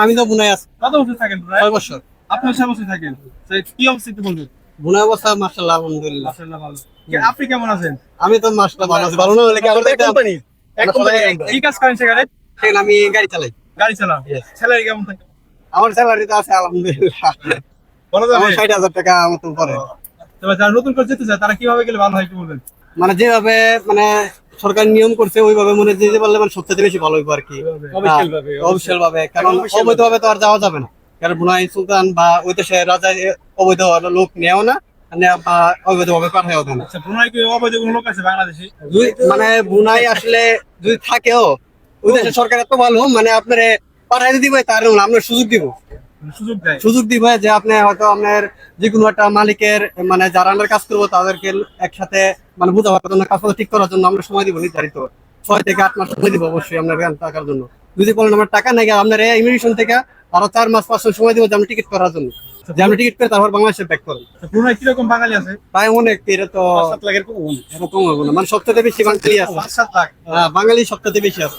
আমি তো বুনাই আছি। কত বছর থাকেন ব্রুনাই? 6 বছর। আপনি 6 বছর থাকেন। তো কি অবস্থা একটু বলবেন? বুনাই অবস্থা মাশাআল্লাহ আলহামদুলিল্লাহ। মাশাআল্লাহ ভালো। আপনি কেমন আছেন? আমি তো মাশাআল্লাহ ভালো আছি। ভালো না হলে কি আমার কোম্পানি কি কাজ করেন সেখানে? সেখানে আমি গাড়ি চালাই। গাড়ি চালান। Yes. স্যালারি কেমন থাকে? আমার স্যালারি তো আছে আলহামদুলিল্লাহ। বলা আমার যাবে? 60,000 টাকা মতন পড়ে। তবে যারা নতুন করে যেতে চায় তারা কিভাবে গেলে ভালো হয় একটু বলবেন? মানে যেভাবে মানে সরকার নিয়ম করছে ওইভাবে মনে যেতে পারলে মানে সবচেয়ে বেশি ভালো হইব আর কি। অফিসিয়াল ভাবে, কারণ অবৈধ ভাবে তো আর যাওয়া যাবে না। কারণ বুনাই সুলতান বা ওই দেশে রাজা অবৈধ লোক নেও না, বা অবৈধ ভাবে পাঠায়ও দেয় না। আচ্ছা, ব্রুনাই কি অবৈধ কোনো লোক আছে বাংলাদেশি? মানে বুনাই আসলে যদি থাকেও ওই দেশের সরকার এত ভালো, মানে আপনার পাঠাই দিবে তার আমরা সুযোগ দিব। সুযোগ দেয়। সুযোগ দিব যে আপনি হয়তো আপনার যে কোনো একটা মালিকের মানে যারা আমরা কাজ করবো তাদেরকে একসাথে মানে বোঝাবার জন্য, কাজটা ঠিক করার জন্য আমরা সময় দিব নির্ধারিত 6 থেকে 8 মাস সময় দিব অবশ্যই আপনার টাকার জন্য। যদি বলেন আমার টাকা নাই, আপনার ইমিগ্রেশন থেকে আরো 4 মাস 5 মাস সময় দিব যে আমরা টিকিট করার জন্য, যে আমরা টিকিট করে তারপর বাংলাদেশে ব্যাক করেন। ব্রুনাই কিরকম বাঙালি আছে? প্রায় অনেক, এটা তো 5-7 লাখের কম। এরকম হবে না, মানে সবচেয়ে বেশি বাঙালি আছে। 5-7 লাখ। হ্যাঁ, বাঙালি সবচেয়ে বেশি আছে।